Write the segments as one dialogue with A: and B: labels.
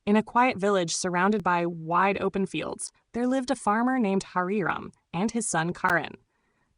A: In a quiet village surrounded by wide open fields, there lived a farmer named Hariram and his son Karan.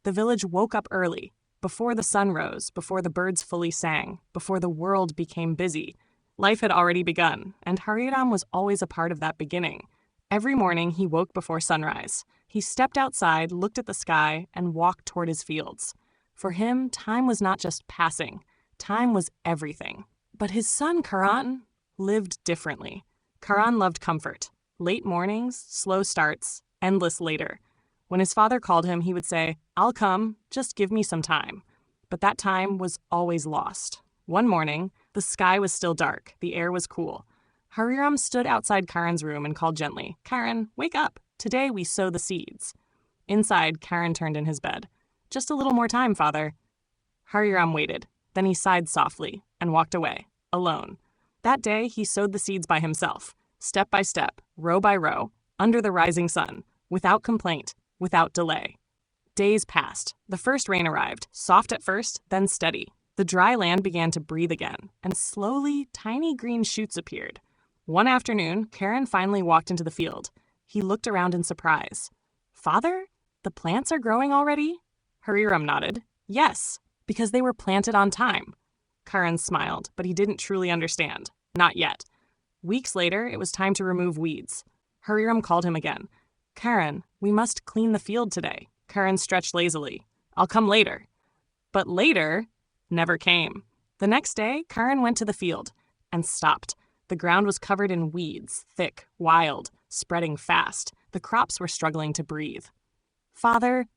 A: The village woke up early, before the sun rose, before the birds fully sang, before the world became busy. Life had already begun, and Hariram was always a part of that beginning. Every morning he woke before sunrise. He stepped outside, looked at the sky, and walked toward his fields. For him, time was not just passing. Time was everything. But his son Karan lived differently. Karan loved comfort. Late mornings, slow starts, endless later. When his father called him, he would say, "I'll come, just give me some time." But that time was always lost. One morning, the sky was still dark, the air was cool. Hariram stood outside Karan's room and called gently, "Karan, wake up. Today we sow the seeds." Inside, Karan turned in his bed. "Just a little more time, father." Hariram waited. Then he sighed softly and walked away, alone. That day, he sowed the seeds by himself, step by step, row by row, under the rising sun, without complaint, without delay. Days passed. The first rain arrived, soft at first, then steady. The dry land began to breathe again, and slowly, tiny green shoots appeared. One afternoon, Karan finally walked into the field. He looked around in surprise. "Father, the plants are growing already?" Hariram nodded. "Yes, because they were planted on time." Karan smiled, but he didn't truly understand. Not yet. Weeks later, it was time to remove weeds. Hariram called him again. "Karan, we must clean the field today." Karan stretched lazily. "I'll come later." But later never came. The next day, Karan went to the field and stopped. The ground was covered in weeds, thick, wild, spreading fast. The crops were struggling to breathe. "Father,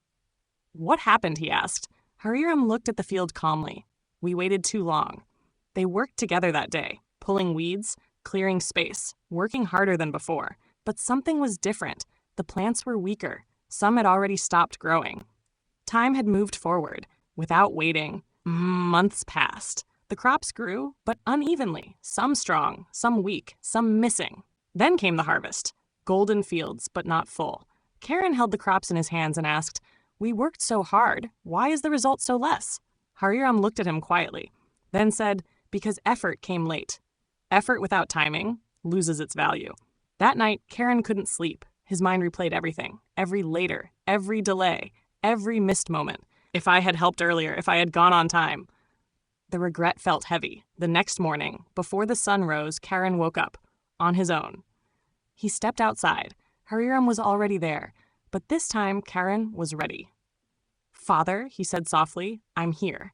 A: what happened?" he asked. Hariram looked at the field calmly. "We waited too long." They worked together that day, pulling weeds, clearing space, working harder than before. But something was different. The plants were weaker. Some had already stopped growing. Time had moved forward, without waiting. Months passed. The crops grew, but unevenly, some strong, some weak, some missing. Then came the harvest. Golden fields, but not full. Karan held the crops in his hands and asked, "We worked so hard. Why is the result so less?" Hariram looked at him quietly, then said, "Because effort came late. Effort without timing loses its value." That night, Karan couldn't sleep. His mind replayed everything, every later, every delay, every missed moment. If I had helped earlier, if I had gone on time. The regret felt heavy. The next morning, before the sun rose, Karan woke up, on his own. He stepped outside. Hariram was already there, but this time Karan was ready. "Father," he said softly, "I'm here."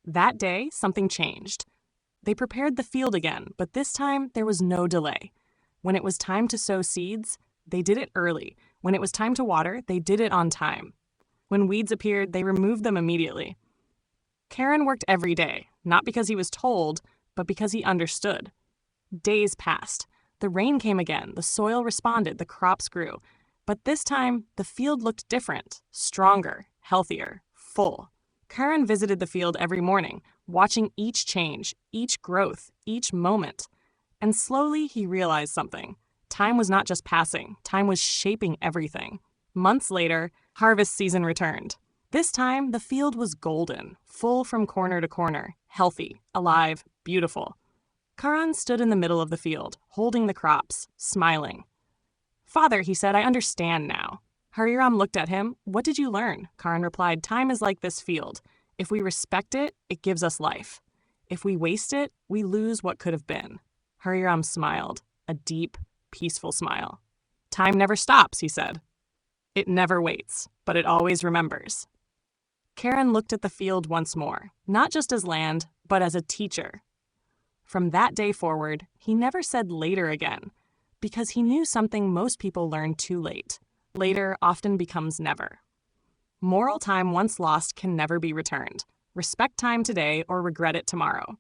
A: That day, something changed. They prepared the field again, but this time there was no delay. When it was time to sow seeds, they did it early. When it was time to water, they did it on time. When weeds appeared, they removed them immediately. Karan worked every day, not because he was told, but because he understood. Days passed. The rain came again, the soil responded, the crops grew. But this time, the field looked different, stronger, healthier, full. Karan visited the field every morning, watching each change, each growth, each moment. And slowly he realized something. Time was not just passing, time was shaping everything. Months later, harvest season returned. This time, the field was golden, full from corner to corner, healthy, alive, beautiful. Karan stood in the middle of the field, holding the crops, smiling. "Father," he said, "I understand now." Hariram looked at him. "What did you learn?" Karan replied, "Time is like this field. If we respect it, it gives us life. If we waste it, we lose what could have been." Hariram smiled, a deep, peaceful smile. "Time never stops," he said. "It never waits, but it always remembers." Karan looked at the field once more, not just as land, but as a teacher. From that day forward, he never said later again, because he knew something most people learn too late. Later often becomes never. Moral: time once lost can never be returned. Respect time today or regret it tomorrow.